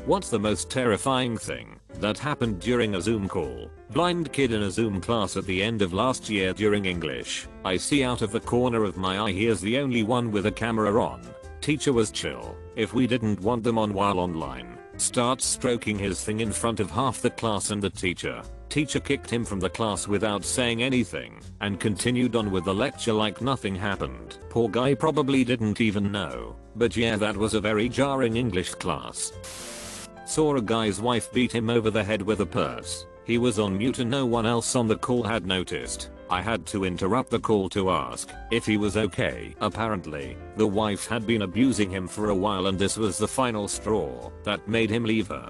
What's the most terrifying thing that happened during a Zoom call? Blind kid in a Zoom class at the end of last year during English. I see out of the corner of my eye he is the only one with a camera on. Teacher was chill. If we didn't want them on while online, starts stroking his thing in front of half the class and the teacher. Teacher kicked him from the class without saying anything and continued on with the lecture like nothing happened. Poor guy probably didn't even know. But yeah, that was a very jarring English class. Saw a guy's wife beat him over the head with a purse. He was on mute and no one else on the call had noticed. I had to interrupt the call to ask if he was okay. Apparently, the wife had been abusing him for a while and this was the final straw that made him leave her.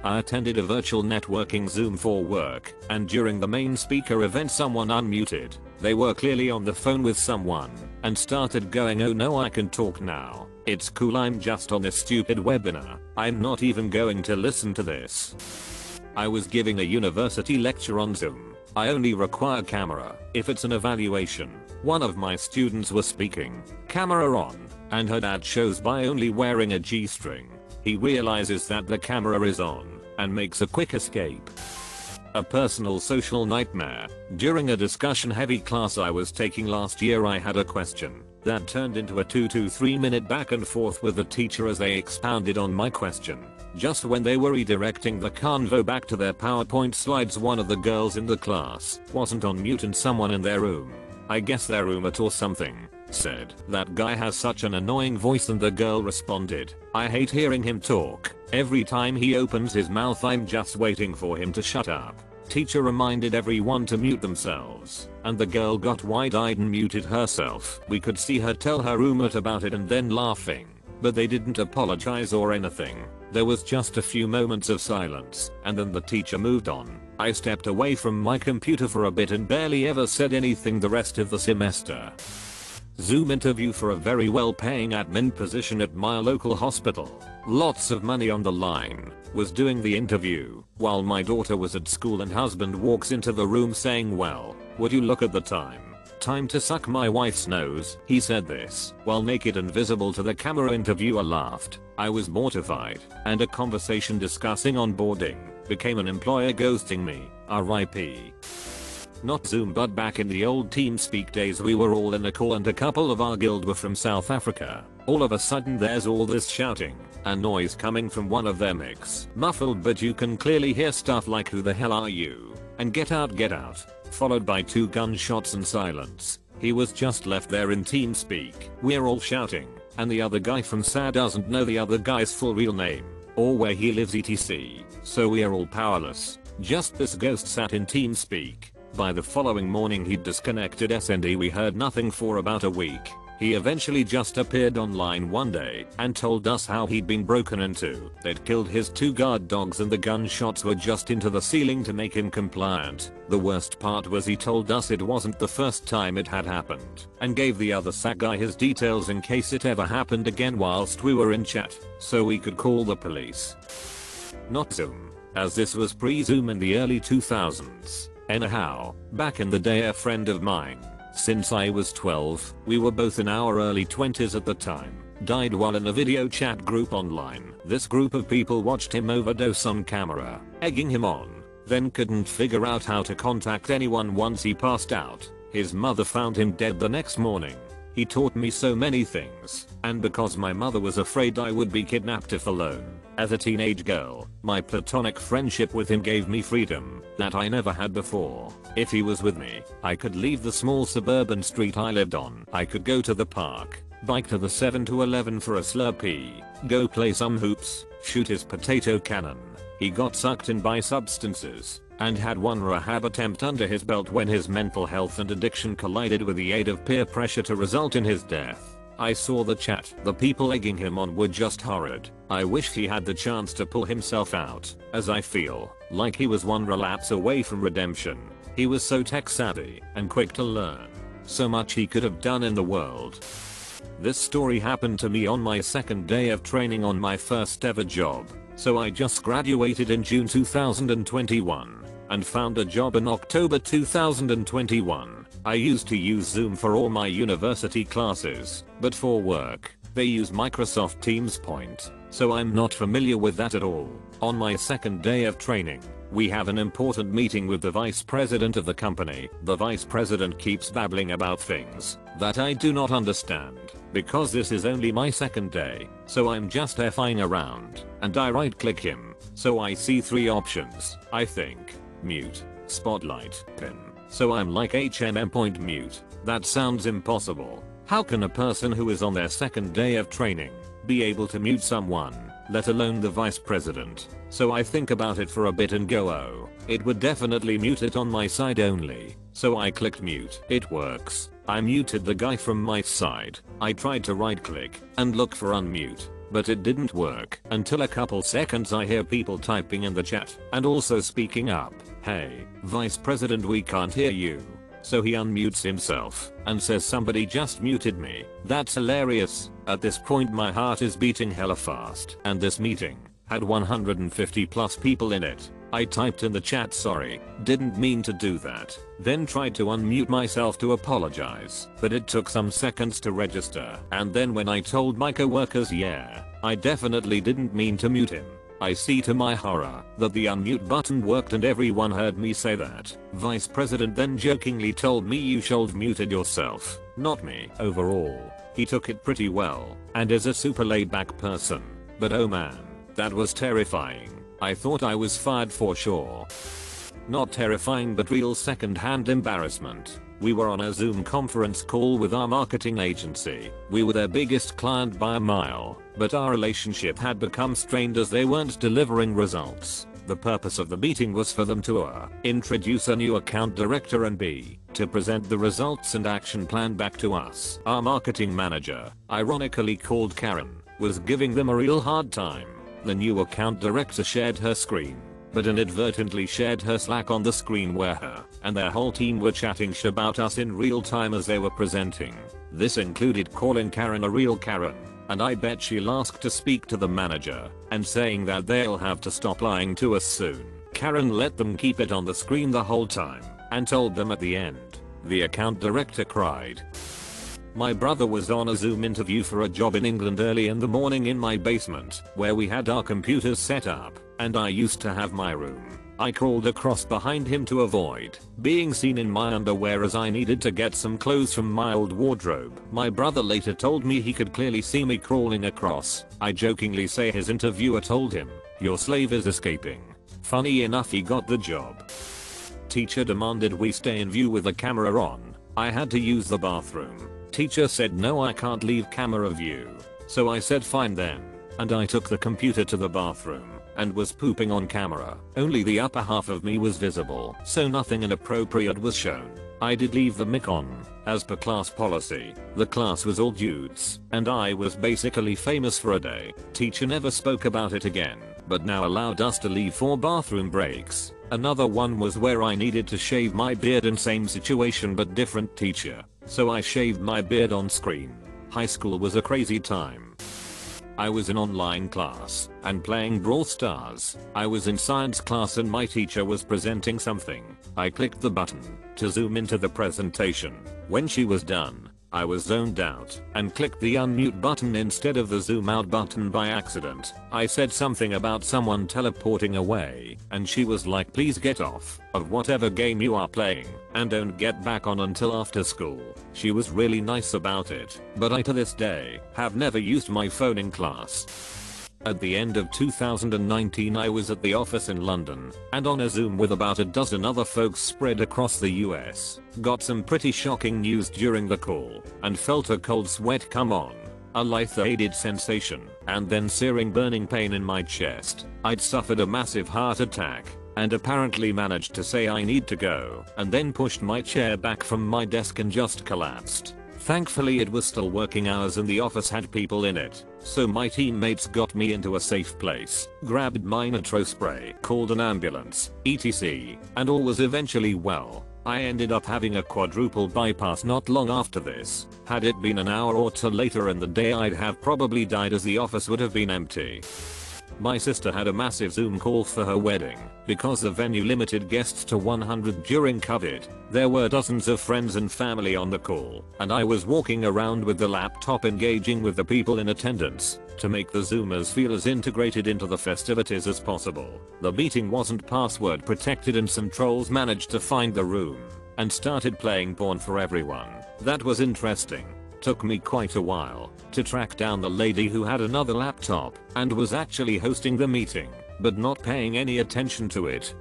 I attended a virtual networking Zoom for work, and during the main speaker event someone unmuted. They were clearly on the phone with someone and started going, "Oh no, I can talk now. It's cool, I'm just on this stupid webinar. I'm not even going to listen to this." I was giving a university lecture on Zoom. I only require camera if it's an evaluation. One of my students was speaking, camera on, and her dad shows by only wearing a G-string. He realizes that the camera is on and makes a quick escape. A personal social nightmare. During a discussion heavy class I was taking last year, I had a question that turned into a 2 to 3 minute back and forth with the teacher as they expounded on my question. Just when they were redirecting the convo back to their PowerPoint slides, one of the girls in the class wasn't on mute and someone in their room, I guess their roommate or something, said, "That guy has such an annoying voice," and the girl responded, "I hate hearing him talk. Every time he opens his mouth I'm just waiting for him to shut up." Teacher reminded everyone to mute themselves, and the girl got wide-eyed and muted herself. We could see her tell her roommate about it and then laughing, but they didn't apologize or anything. There was just a few moments of silence, and then the teacher moved on. I stepped away from my computer for a bit and barely ever said anything the rest of the semester. Zoom interview for a very well-paying admin position at my local hospital. Lots of money on the line. Was doing the interview while my daughter was at school and husband walks into the room saying, "Well, would you look at the time? Time to suck my wife's nose." He said this while naked and visible to the camera. Interviewer laughed. I was mortified, and a conversation discussing onboarding became an employer ghosting me. RIP. Not Zoom, but back in the old TeamSpeak days we were all in a call and a couple of our guild were from South Africa. All of a sudden there's all this shouting and noise coming from one of their mics. Muffled, but you can clearly hear stuff like, "Who the hell are you?" and "Get out, get out," followed by 2 gunshots and silence. He was just left there in TeamSpeak. We're all shouting, and the other guy from SA doesn't know the other guy's full real name or where he lives etc. So we're all powerless. Just this ghost sat in TeamSpeak. By the following morning he'd disconnected SND. We heard nothing for about a week. He eventually just appeared online one day and told us how he'd been broken into. They'd killed his 2 guard dogs and the gunshots were just into the ceiling to make him compliant. The worst part was he told us it wasn't the first time it had happened and gave the other SAC guy his details in case it ever happened again whilst we were in chat so we could call the police. Not Zoom, as this was pre-Zoom in the early 2000s. Anyhow, back in the day a friend of mine, since I was 12, we were both in our early 20s at the time, died while in a video chat group online. This group of people watched him overdose on camera, egging him on, then couldn't figure out how to contact anyone once he passed out. His mother found him dead the next morning. He taught me so many things, and because my mother was afraid I would be kidnapped if alone as a teenage girl, my platonic friendship with him gave me freedom that I never had before. If he was with me, I could leave the small suburban street I lived on. I could go to the park, bike to the 7-Eleven for a Slurpee, go play some hoops, shoot his potato cannon. He got sucked in by substances and had one rehab attempt under his belt when his mental health and addiction collided with the aid of peer pressure to result in his death. I saw the chat. The people egging him on were just horrid. I wished he had the chance to pull himself out, as I feel like he was one relapse away from redemption. He was so tech savvy and quick to learn. So much he could have done in the world. This story happened to me on my second day of training on my first ever job. So I just graduated in June 2021 and found a job in October 2021. I used to use Zoom for all my university classes, but for work, they use Microsoft Teams. so I'm not familiar with that at all. On my second day of training, we have an important meeting with the vice president of the company. The vice president keeps babbling about things that I do not understand. Because this is only my second day, so I'm just effing around, and I right click him. So I see 3 options, I think. Mute, spotlight, pin. So I'm like point mute. That sounds impossible. How can a person who is on their second day of training be able to mute someone, let alone the vice president? So I think about it for a bit and go, oh, it would definitely mute it on my side only. So I clicked mute. It works. I muted the guy from my side. I tried to right click and look for unmute, but it didn't work. Until a couple seconds I hear people typing in the chat and also speaking up. Hey, Vice President, we can't hear you. So he unmutes himself and says somebody just muted me. That's hilarious. At this point my heart is beating hella fast. And this meeting had 150 plus people in it. I typed in the chat, sorry, didn't mean to do that. Then tried to unmute myself to apologize, but it took some seconds to register. And then when I told my coworkers, yeah, I definitely didn't mean to mute him, I see to my horror that the unmute button worked and everyone heard me say that. Vice President then jokingly told me you should muted yourself, not me. Overall, he took it pretty well and is a super laid back person. But oh man, that was terrifying. I thought I was fired for sure. Not terrifying but real second-hand embarrassment. We were on a Zoom conference call with our marketing agency. We were their biggest client by a mile, but our relationship had become strained as they weren't delivering results. The purpose of the meeting was for them to introduce a new account director and to present the results and action plan back to us. Our marketing manager, ironically called Karen, was giving them a real hard time. The new account director shared her screen, but inadvertently shared her Slack on the screen where her and their whole team were chatting shit about us in real time as they were presenting. This included calling Karen a real Karen, and I bet she'll ask to speak to the manager and saying that they'll have to stop lying to us soon. Karen let them keep it on the screen the whole time and told them at the end. The account director cried. My brother was on a Zoom interview for a job in England early in the morning in my basement, where we had our computers set up, and I used to have my room. I crawled across behind him to avoid being seen in my underwear as I needed to get some clothes from my old wardrobe. My brother later told me he could clearly see me crawling across. I jokingly say his interviewer told him, "Your slave is escaping." Funny enough, he got the job. Teacher demanded we stay in view with the camera on. I had to use the bathroom. Teacher said no, I can't leave camera view. So I said fine then, and I took the computer to the bathroom and was pooping on camera. Only the upper half of me was visible, so nothing inappropriate was shown. I did leave the mic on, as per class policy. The class was all dudes, and I was basically famous for a day. Teacher never spoke about it again, but now allowed us to leave for bathroom breaks. Another one was where I needed to shave my beard, and same situation but different teacher. So I shaved my beard on screen. High school was a crazy time. I was in online class and playing Brawl Stars. I was in science class and my teacher was presenting something. I clicked the button to zoom into the presentation. When she was done, I was zoned out and clicked the unmute button instead of the zoom out button by accident. I said something about someone teleporting away and she was like, "Please get off of whatever game you are playing and don't get back on until after school." She was really nice about it, but I to this day have never used my phone in class. At the end of 2019 I was at the office in London and on a Zoom with about a dozen other folks spread across the US. Got some pretty shocking news during the call and felt a cold sweat come on, a light-aided sensation, and then searing burning pain in my chest. I'd suffered a massive heart attack and apparently managed to say I need to go, and then pushed my chair back from my desk and just collapsed. Thankfully it was still working hours and the office had people in it, so my teammates got me into a safe place, grabbed my nitro spray, called an ambulance, etc., and all was eventually well. I ended up having a quadruple bypass not long after this. Had it been an hour or two later in the day I'd have probably died as the office would have been empty. My sister had a massive Zoom call for her wedding. Because the venue limited guests to 100 during COVID, there were dozens of friends and family on the call, and I was walking around with the laptop engaging with the people in attendance. to make the Zoomers feel as integrated into the festivities as possible. The meeting wasn't password protected and some trolls managed to find the room and started playing porn for everyone. That was interesting. Took me quite a while to track down the lady who had another laptop and was actually hosting the meeting, but not paying any attention to it.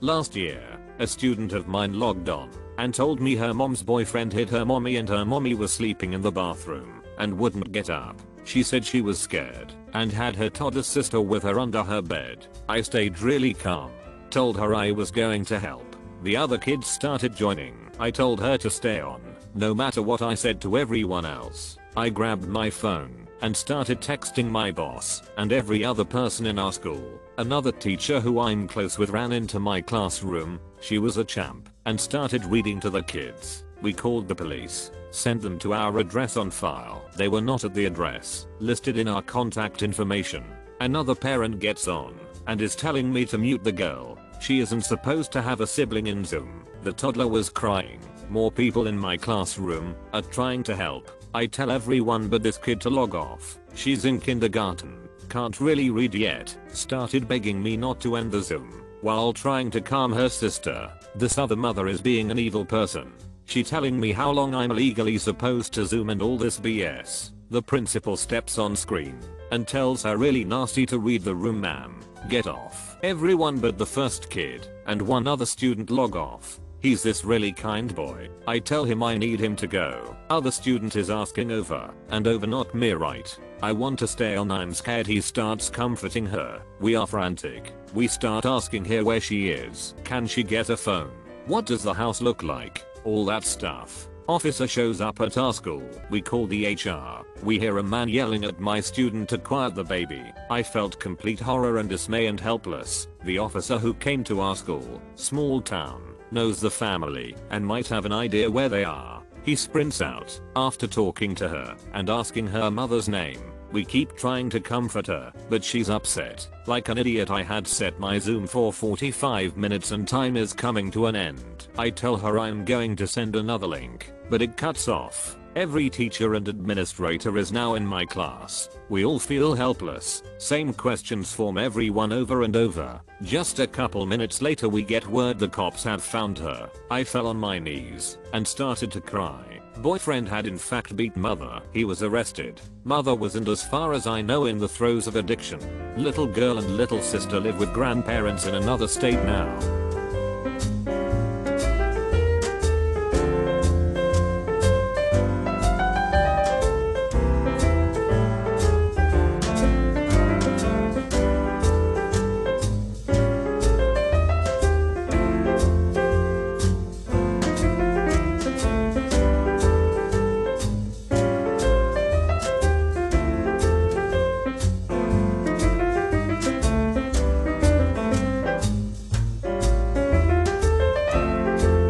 Last year, a student of mine logged on and told me her mom's boyfriend hit her mommy and her mommy was sleeping in the bathroom and wouldn't get up. She said she was scared and had her toddler sister with her under her bed. I stayed really calm, told her I was going to help. The other kids started joining. I told her to stay on, no matter what I said to everyone else. I grabbed my phone and started texting my boss and every other person in our school. Another teacher who I'm close with ran into my classroom, she was a champ, and started reading to the kids. We called the police, sent them to our address on file. They were not at the address listed in our contact information. Another parent gets on and is telling me to mute the girl. She isn't supposed to have a sibling in Zoom. The toddler was crying. More people in my classroom are trying to help. I tell everyone but this kid to log off. She's in kindergarten, can't really read yet. Started begging me not to end the Zoom while trying to calm her sister. This other mother is being an evil person. She telling me how long I'm legally supposed to Zoom and all this BS. The principal steps on screen and tells her really nasty to read the room, ma'am. Get off. Everyone but the first kid and one other student log off. He's this really kind boy. I tell him I need him to go. Other student is asking over and over, not me, right? I want to stay on, I'm scared. He starts comforting her. We are frantic. We start asking her where she is. Can she get a phone? What does the house look like? All that stuff. Officer shows up at our school. We call the HR. We hear a man yelling at my student to quiet the baby. I felt complete horror and dismay and helpless. The officer who came to our school, small town, knows the family and might have an idea where they are. He sprints out after talking to her and asking her mother's name. We keep trying to comfort her, but she's upset. Like an idiot, I had set my Zoom for 45 minutes and time is coming to an end. I tell her I'm going to send another link, but it cuts off. Every teacher and administrator is now in my class. We all feel helpless. Same questions from everyone over and over. Just a couple minutes later we get word the cops have found her. I fell on my knees and started to cry. Boyfriend had in fact beat mother. He was arrested. Mother wasn't, as far as I know, in the throes of addiction. Little girl and little sister live with grandparents in another state now.